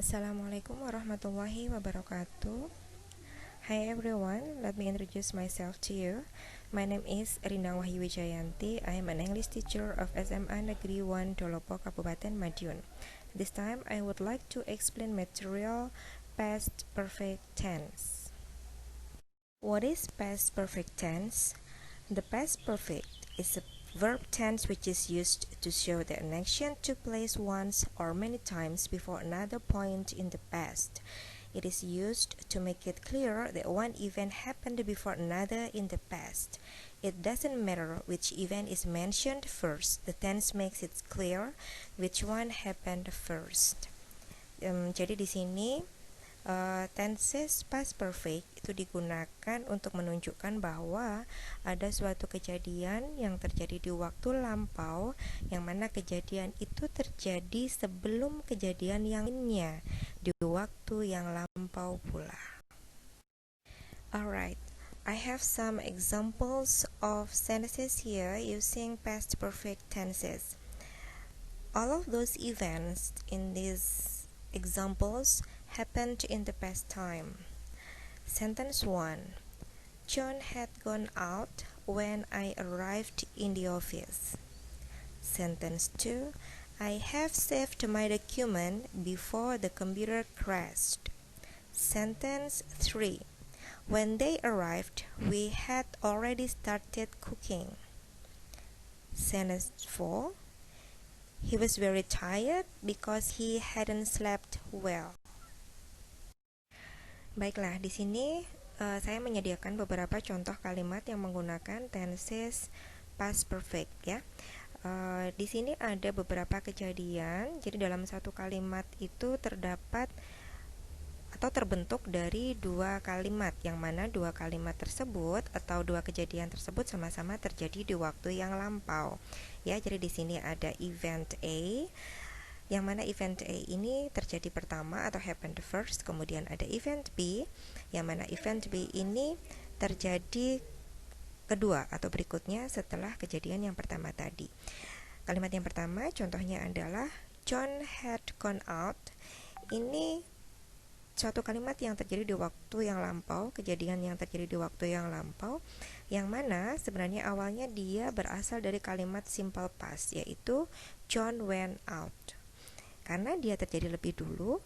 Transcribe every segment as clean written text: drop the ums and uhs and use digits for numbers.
Assalamualaikum warahmatullahi wabarakatuh. Hi everyone, let me introduce myself to you. My name is Rina Wahyu Wijayanti. I am an English teacher of SMA Negeri 1 Dolopo, Kabupaten Madiun. This time I would like to explain material past perfect tense. What is past perfect tense? The past perfect is a verb tense which is used to show that an action took place once or many times before another point in the past. It is used to make it clear that one event happened before another in the past. It doesn't matter which event is mentioned first, the tense makes it clear which one happened first. Jadi di sini tenses past perfect itu digunakan untuk menunjukkan bahwa ada suatu kejadian yang terjadi di waktu lampau, yang mana kejadian itu terjadi sebelum kejadian yang lainnya di waktu yang lampau pula. Alright, I have some examples of sentences here using past perfect tenses. All of those events in these examples happened in the past time. Sentence 1. John had gone out when I arrived in the office. Sentence 2. I have saved my document before the computer crashed. Sentence 3. When they arrived, we had already started cooking. Sentence 4. He was very tired because he hadn't slept well. Baiklah, di sini saya menyediakan beberapa contoh kalimat yang menggunakan tenses past perfect ya. Di sini ada beberapa kejadian. Jadi dalam satu kalimat itu terdapat atau terbentuk dari dua kalimat, yang mana dua kalimat tersebut atau dua kejadian tersebut sama-sama terjadi di waktu yang lampau. Ya, jadi di sini ada event A, yang mana event A ini terjadi pertama atau happened first, kemudian ada event B, yang mana event B ini terjadi kedua atau berikutnya setelah kejadian yang pertama tadi. Kalimat yang pertama contohnya adalah John had gone out. Ini suatu kalimat yang terjadi di waktu yang lampau, kejadian yang terjadi di waktu yang lampau, yang mana sebenarnya awalnya dia berasal dari kalimat simple past, yaitu John went out. Karena dia terjadi lebih dulu,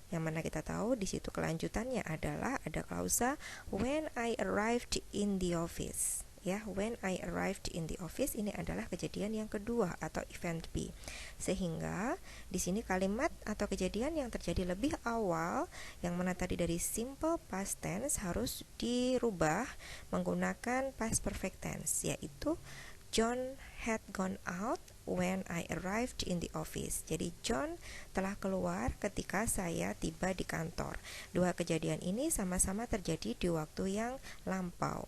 yang mana kita tahu di situ kelanjutannya adalah ada klausa when I arrived in the office. Ya, when I arrived in the office ini adalah kejadian yang kedua atau event B. Sehingga di sini kalimat atau kejadian yang terjadi lebih awal, yang mana tadi dari simple past tense, harus dirubah menggunakan past perfect tense, yaitu John had gone out when I arrived in the office. Jadi John telah keluar ketika saya tiba di kantor. Dua kejadian ini sama-sama terjadi di waktu yang lampau.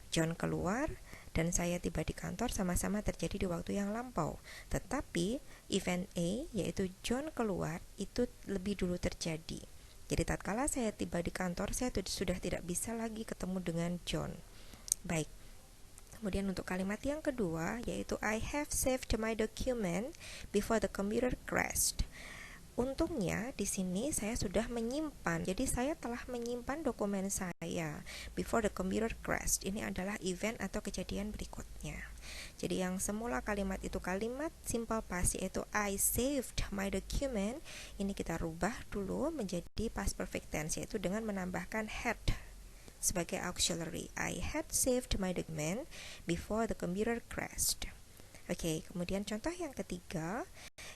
John keluar dan saya tiba di kantor sama-sama terjadi di waktu yang lampau. Tetapi event A, yaitu John keluar, itu lebih dulu terjadi. Jadi tatkala saya tiba di kantor, saya sudah tidak bisa lagi ketemu dengan John. Baik. Kemudian untuk kalimat yang kedua, yaitu I have saved my document before the computer crashed. Untungnya di sini saya sudah menyimpan. Jadi saya telah menyimpan dokumen saya before the computer crashed. Ini adalah event atau kejadian berikutnya. Jadi yang semula kalimat itu kalimat simple past, yaitu I saved my document, ini kita rubah dulu menjadi past perfect tense, yaitu dengan menambahkan had sebagai auxiliary. I had saved my document before the computer crashed. Oke, kemudian contoh yang ketiga,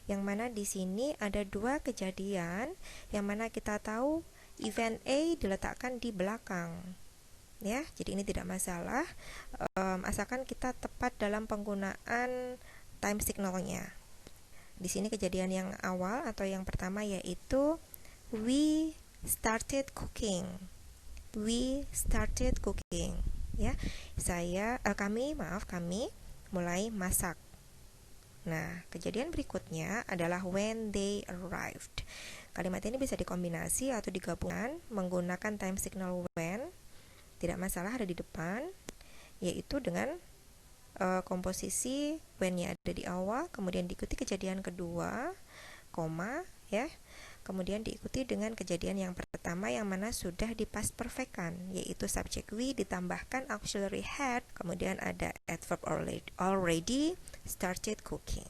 yang mana di sini ada dua kejadian, yang mana kita tahu event A diletakkan di belakang. Ya, jadi ini tidak masalah, asalkan kita tepat dalam penggunaan time signalnya. Di sini kejadian yang awal atau yang pertama yaitu we started cooking. We started cooking. Ya, kami mulai masak. Nah, kejadian berikutnya adalah when they arrived. Kalimat ini bisa dikombinasi atau digabungkan menggunakan time signal when, tidak masalah ada di depan, yaitu dengan komposisi when-nya ada di awal, kemudian diikuti kejadian kedua, koma, ya. kemudian diikuti dengan kejadian yang pertama yang mana sudah di past perfect kan, yaitu subject we ditambahkan auxiliary had, kemudian ada adverb already started cooking.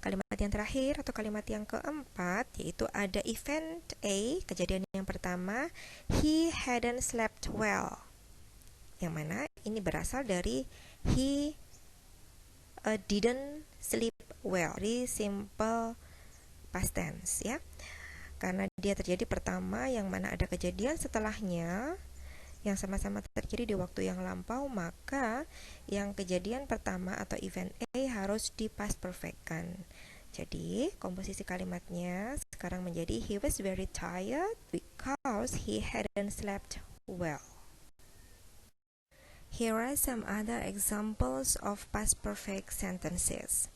Kalimat yang terakhir atau kalimat yang keempat yaitu ada event A, kejadian yang pertama, he hadn't slept well. Yang mana ini berasal dari he didn't sleep well. Very simple past tense ya. Karena dia terjadi pertama yang mana ada kejadian setelahnya yang sama-sama terjadi di waktu yang lampau, maka yang kejadian pertama atau event A harus di past perfect kan. Jadi komposisi kalimatnya sekarang menjadi he was very tired because he hadn't slept well. Here are some other examples of past perfect sentences.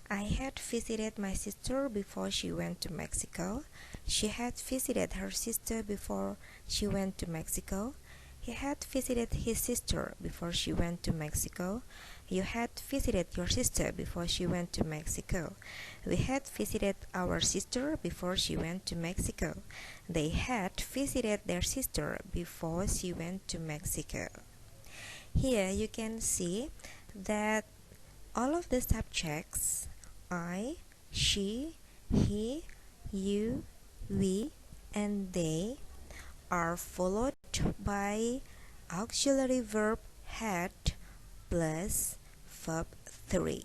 I had visited my sister before she went to Mexico. She had visited her sister before she went to Mexico. He had visited his sister before she went to Mexico. You had visited your sister before she went to Mexico. We had visited our sister before she went to Mexico. They had visited their sister before she went to Mexico. Here you can see that all of the subjects I, she, he, you, we, and they are followed by auxiliary verb had plus verb 3.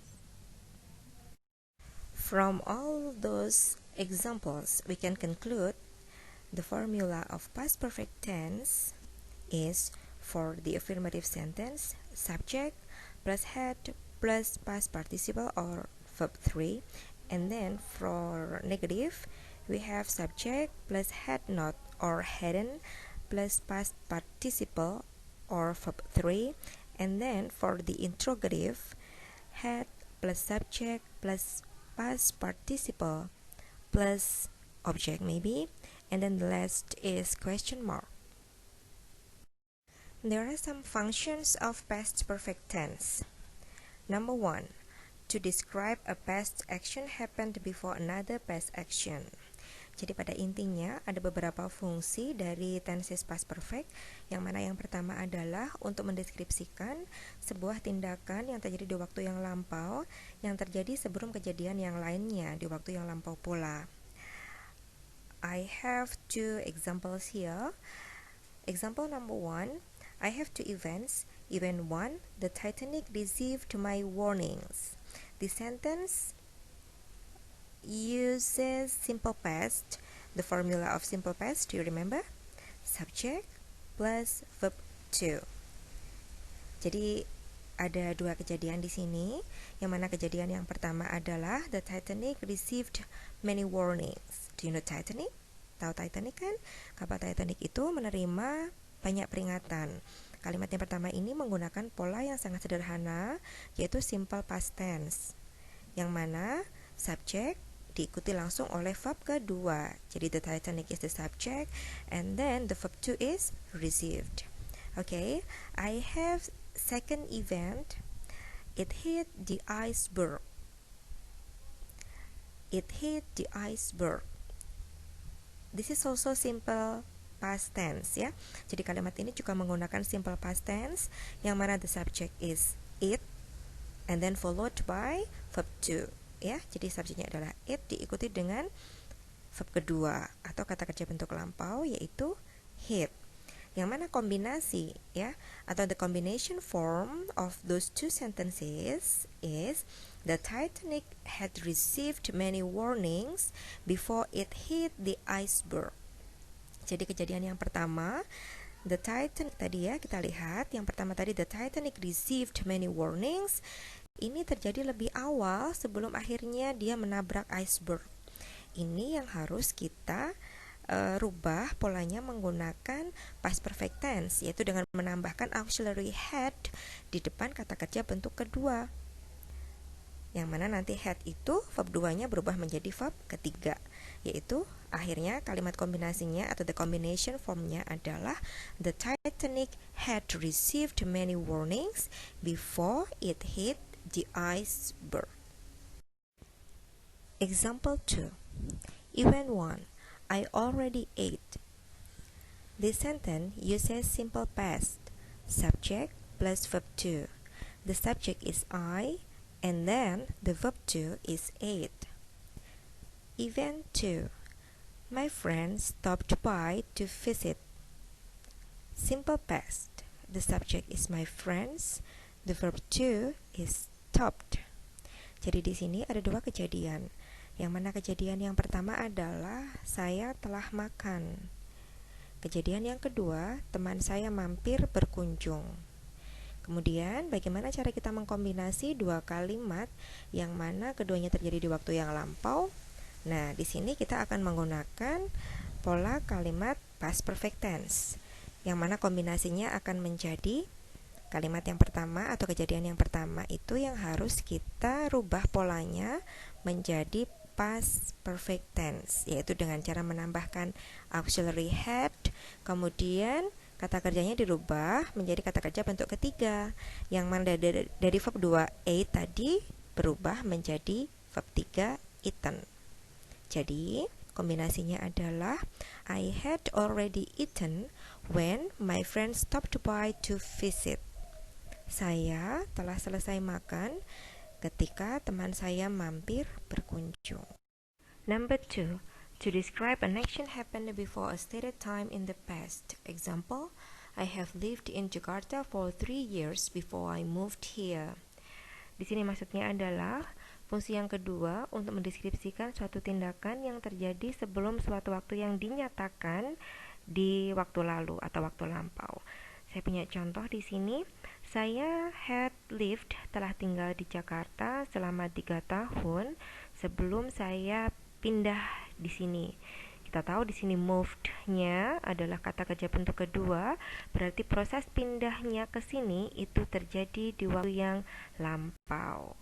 From all those examples, we can conclude the formula of past perfect tense is for the affirmative sentence, subject plus had plus past participle or verb 3, and then for negative, we have subject plus had not or hadn't plus past participle or verb 3, and then for the interrogative, had plus subject plus past participle plus object maybe, and then the last is question mark. There are some functions of past perfect tense. Number 1, to describe a past action happened before another past action. Jadi pada intinya ada beberapa fungsi dari tenses past perfect, yang mana yang pertama adalah untuk mendeskripsikan sebuah tindakan yang terjadi di waktu yang lampau yang terjadi sebelum kejadian yang lainnya di waktu yang lampau pula. I have two examples here. Example number 1, I have two events. Event 1, the Titanic received my warnings. The sentence uses simple past. The formula of simple past, do you remember? Subject plus verb 2. Jadi ada dua kejadian di sini, yang mana kejadian yang pertama adalah the Titanic received many warnings. Do you know Titanic? Tahu Titanic kan? Kapal Titanic itu menerima banyak peringatan. Kalimat yang pertama ini menggunakan pola yang sangat sederhana, yaitu simple past tense, yang mana subject diikuti langsung oleh verb kedua. Jadi the Titanic is the subject, and then the verb 2 is received. Okay, I have second event. It hit the iceberg. It hit the iceberg. This is also simple past tense ya. Jadi kalimat ini juga menggunakan simple past tense, yang mana the subject is it and then followed by verb 2 ya. Jadi subjeknya adalah it diikuti dengan verb kedua atau kata kerja bentuk lampau yaitu hit. Yang mana kombinasi ya, atau the combination form of those two sentences is the Titanic had received many warnings before it hit the iceberg. Jadi kejadian yang pertama, the Titanic tadi ya, kita lihat yang pertama tadi the Titanic received many warnings. Ini terjadi lebih awal sebelum akhirnya dia menabrak iceberg. Ini yang harus kita rubah polanya menggunakan past perfect tense, yaitu dengan menambahkan auxiliary had di depan kata kerja bentuk kedua. Yang mana nanti had itu verb 2-nya berubah menjadi verb ketiga, yaitu akhirnya kalimat kombinasinya atau the combination formnya adalah the Titanic had received many warnings before it hit the iceberg. Example 2. Event 1. I already ate. This sentence uses simple past, subject plus verb to. The subject is I, and then the verb to is ate. Event 2. My friend stopped by to visit. Simple past. The subject is my friends. The verb to is stopped. Jadi di sini ada dua kejadian. Yang mana kejadian yang pertama adalah saya telah makan. Kejadian yang kedua, teman saya mampir berkunjung. Kemudian, bagaimana cara kita mengkombinasi dua kalimat yang mana keduanya terjadi di waktu yang lampau? Nah, di sini kita akan menggunakan pola kalimat past perfect tense, yang mana kombinasinya akan menjadi kalimat yang pertama atau kejadian yang pertama itu yang harus kita rubah polanya menjadi past perfect tense, yaitu dengan cara menambahkan auxiliary had, kemudian kata kerjanya dirubah menjadi kata kerja bentuk ketiga, yang mana dari verb 2a tadi berubah menjadi verb 3 eaten. Jadi kombinasinya adalah I had already eaten when my friend stopped by to visit. Saya telah selesai makan ketika teman saya mampir berkunjung. Number 2. To describe an action happened before a stated time in the past. Example, I have lived in Jakarta for 3 years before I moved here. Di sini maksudnya adalah fungsi yang kedua untuk mendeskripsikan suatu tindakan yang terjadi sebelum suatu waktu yang dinyatakan di waktu lalu atau waktu lampau. Saya punya contoh di sini. Saya had lived, telah tinggal di Jakarta selama 3 tahun sebelum saya pindah di sini. Kita tahu di sini moved-nya adalah kata kerja bentuk kedua, berarti proses pindahnya ke sini itu terjadi di waktu yang lampau.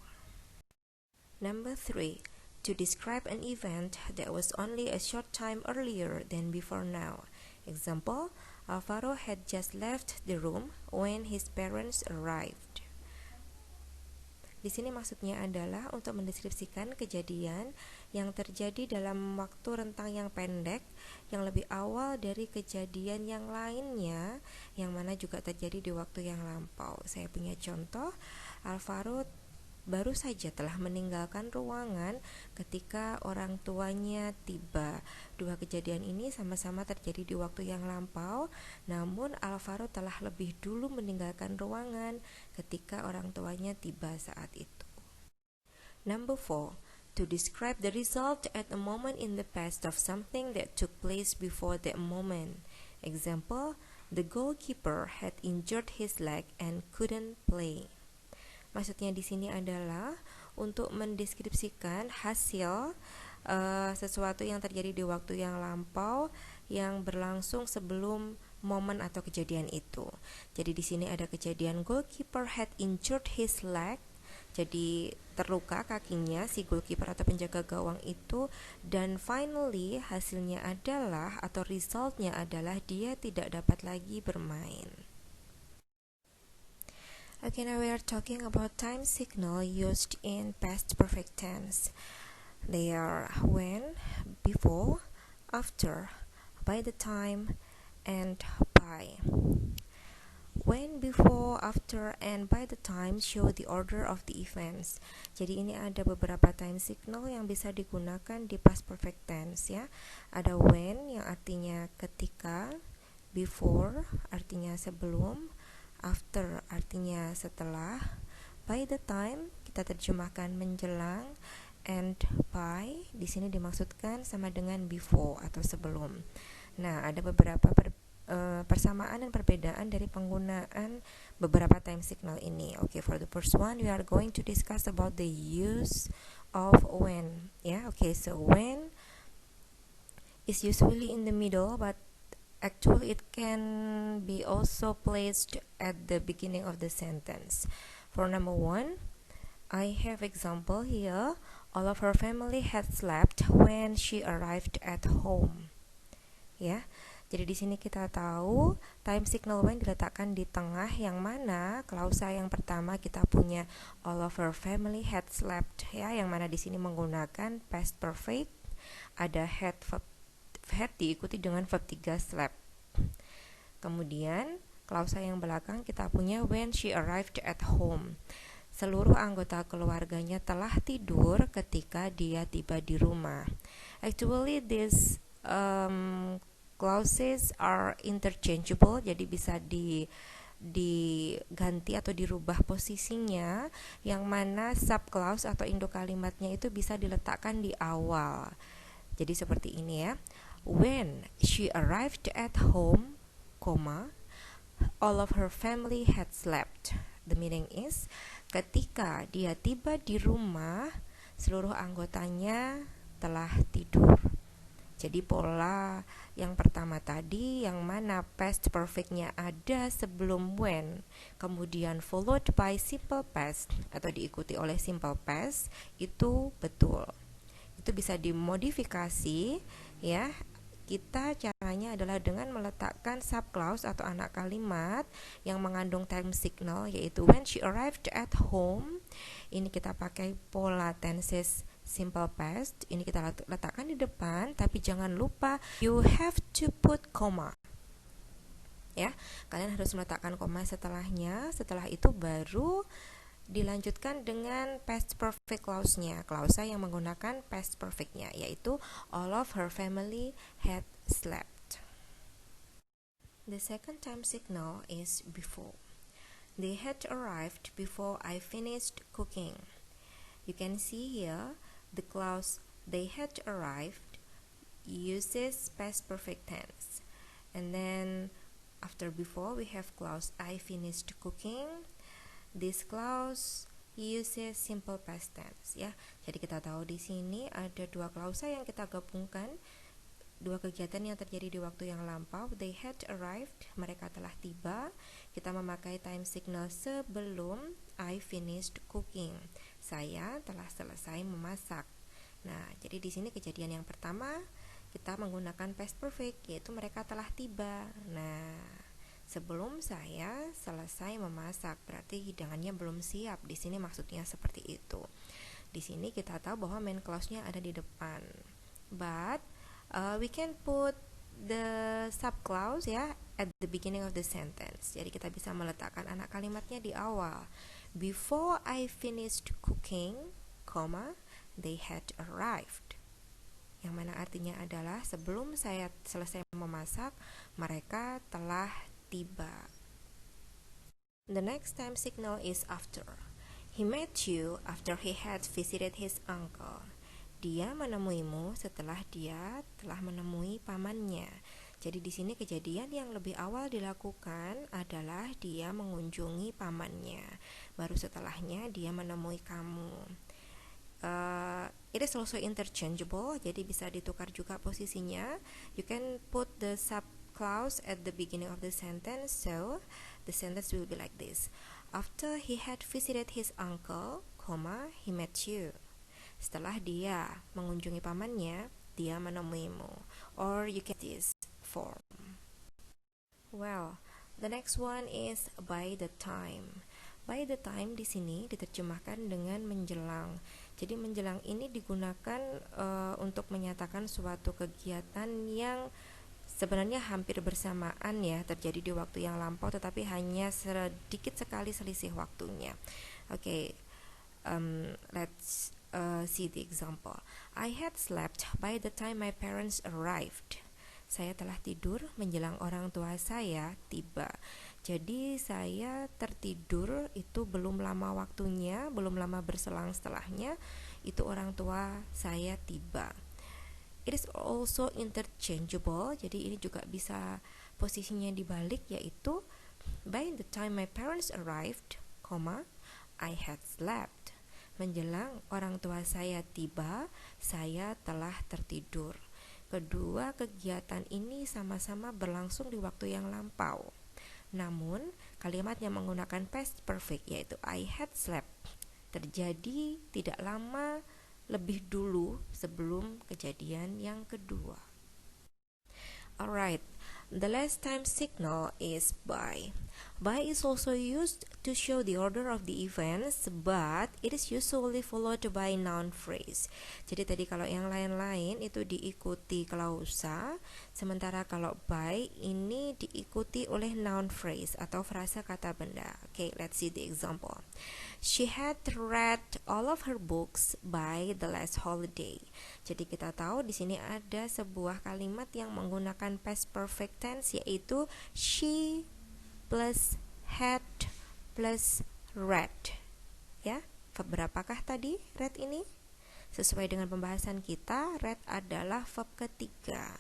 Number 3. To describe an event that was only a short time earlier than before now. Example, Alvaro had just left the room when his parents arrived. Di sini maksudnya adalah untuk mendeskripsikan kejadian yang terjadi dalam waktu rentang yang pendek, yang lebih awal dari kejadian yang lainnya, yang mana juga terjadi di waktu yang lampau. Saya punya contoh, Alvaro baru saja telah meninggalkan ruangan ketika orang tuanya tiba. Dua kejadian ini sama-sama terjadi di waktu yang lampau, namun Alvaro telah lebih dulu meninggalkan ruangan ketika orang tuanya tiba saat itu. Number 4. To describe the result at a moment in the past of something that took place before that moment. Example, the goalkeeper had injured his leg and couldn't play. Maksudnya di sini adalah untuk mendeskripsikan hasil sesuatu yang terjadi di waktu yang lampau yang berlangsung sebelum momen atau kejadian itu. Jadi di sini ada kejadian goalkeeper had injured his leg. Jadi terluka kakinya si goalkeeper atau penjaga gawang itu, dan finally hasilnya adalah atau resultnya adalah dia tidak dapat lagi bermain. Okay, now we are talking about time signal used in past perfect tense. They are when, before, after, by the time, and by. When, before, after, and by the time show the order of the events. Jadi ini ada beberapa time signal yang bisa digunakan di past perfect tense ya. Ada when yang artinya ketika, before artinya sebelum, after artinya setelah, by the time kita terjemahkan menjelang, and by di sini dimaksudkan sama dengan before atau sebelum. Nah, ada beberapa persamaan dan perbedaan dari penggunaan beberapa time signal ini. Okay, for the first one we are going to discuss about the use of when. Okay, so when is usually in the middle, but actually it can be also placed at the beginning of the sentence. For number 1, I have example here. All of her family had slept when she arrived at home. Jadi di sini kita tahu time signal when diletakkan di tengah, yang mana klausa yang pertama kita punya all of her family had slept yang mana di sini menggunakan past perfect. ada had diikuti dengan verb 3 slept. Kemudian klausa yang belakang kita punya when she arrived at home. Seluruh anggota keluarganya telah tidur ketika dia tiba di rumah. Actually these clauses are interchangeable, jadi bisa diganti atau dirubah posisinya, yang mana subclause atau induk kalimatnya itu bisa diletakkan di awal. Jadi seperti ini ya. When she arrived at home, all of her family had slept. The meaning is, ketika dia tiba di rumah, seluruh anggotanya telah tidur. Jadi pola yang pertama tadi, yang mana past perfectnya ada sebelum when, kemudian followed by simple past atau diikuti oleh simple past, itu betul. Itu bisa dimodifikasi ya. Kita caranya adalah dengan meletakkan subclause atau anak kalimat yang mengandung time signal, yaitu when she arrived at home. Ini kita pakai pola tenses simple past, ini kita letakkan di depan, tapi jangan lupa you have to put comma. Ya, kalian harus meletakkan koma setelahnya. Setelah itu baru dilanjutkan dengan past perfect clause-nya, klausa yang menggunakan past perfect-nya, yaitu all of her family had slept. The second time signal is before. They had arrived before I finished cooking. You can see here the clause they had arrived uses past perfect tense, and then after before we have clause I finished cooking. This clause uses simple past tense ya. Jadi kita tahu di sini ada dua klausa yang kita gabungkan, dua kegiatan yang terjadi di waktu yang lampau. They had arrived, mereka telah tiba. Kita memakai time signal sebelum I finished cooking. Saya telah selesai memasak. Nah, jadi di sini kejadian yang pertama kita menggunakan past perfect, yaitu mereka telah tiba. Nah, sebelum saya selesai memasak, berarti hidangannya belum siap. Di sini maksudnya seperti itu. Di sini kita tahu bahwa main clause-nya ada di depan. But we can put the subclause ya at the beginning of the sentence. Jadi kita bisa meletakkan anak kalimatnya di awal. Before I finished cooking, they had arrived. Yang mana artinya adalah sebelum saya selesai memasak, mereka telah tiba. The next time signal is after. He met you after he had visited his uncle. Dia menemuimu setelah dia telah menemui pamannya. Jadi di sini kejadian yang lebih awal dilakukan adalah dia mengunjungi pamannya. Baru setelahnya dia menemui kamu. It is also interchangeable, jadi bisa ditukar juga posisinya. You can put the subclause at the beginning of the sentence, so the sentence will be like this. After he had visited his uncle, he met you. Setelah dia mengunjungi pamannya, dia menemuimu. Or you can use this form. Well, the next one is by the time. By the time di sini diterjemahkan dengan menjelang. Jadi menjelang ini digunakan untuk menyatakan suatu kegiatan yang sebenarnya hampir bersamaan ya, terjadi di waktu yang lampau, tetapi hanya sedikit sekali selisih waktunya. Okay, let's see the example. I had slept by the time my parents arrived. Saya telah tidur menjelang orang tua saya tiba. Jadi saya tertidur itu belum lama waktunya, belum lama berselang setelahnya, itu orang tua saya tiba. It is also interchangeable, jadi ini juga bisa posisinya dibalik, yaitu by the time my parents arrived, I had slept. Menjelang orang tua saya tiba, saya telah tertidur. Kedua kegiatan ini sama-sama berlangsung di waktu yang lampau. Namun, kalimat yang menggunakan past perfect, yaitu I had slept, terjadi tidak lama lebih dulu sebelum kejadian yang kedua. Alright, the last time signal is by. By is also used to show the order of the events, but it is usually followed by noun phrase. Jadi tadi kalau yang lain-lain itu diikuti klausa, sementara kalau by ini diikuti oleh noun phrase atau frasa kata benda. Okay, let's see the example. She had read all of her books by the last holiday. Jadi kita tahu di sini ada sebuah kalimat yang menggunakan past perfect tense, yaitu she plus had plus read. Ya, verb berapakah tadi read ini? Sesuai dengan pembahasan kita, read adalah verb ketiga.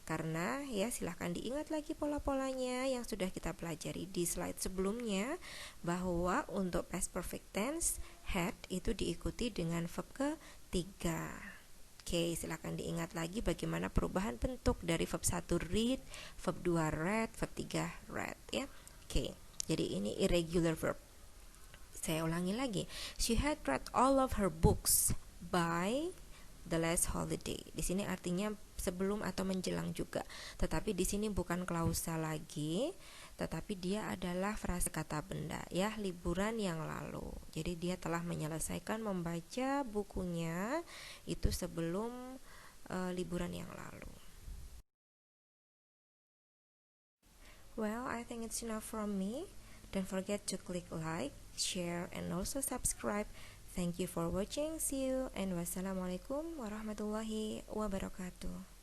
Karena ya silahkan diingat lagi pola-polanya yang sudah kita pelajari di slide sebelumnya, bahwa untuk past perfect tense, had itu diikuti dengan verb ketiga. Oke, silahkan diingat lagi bagaimana perubahan bentuk dari verb 1 read, verb 2 read, verb 3 read ya. Oke, jadi ini irregular verb. Saya ulangi lagi. She had read all of her books by the last holiday. Di sini artinya sebelum atau menjelang juga. Tetapi di sini bukan klausa lagi, tetapi dia adalah frasa kata benda ya, liburan yang lalu. Jadi dia telah menyelesaikan membaca bukunya itu sebelum liburan yang lalu. Well, I think it's enough from me. Don't forget to click like, share, and also subscribe. Thank you for watching. See you and wassalamualaikum warahmatullahi wabarakatuh.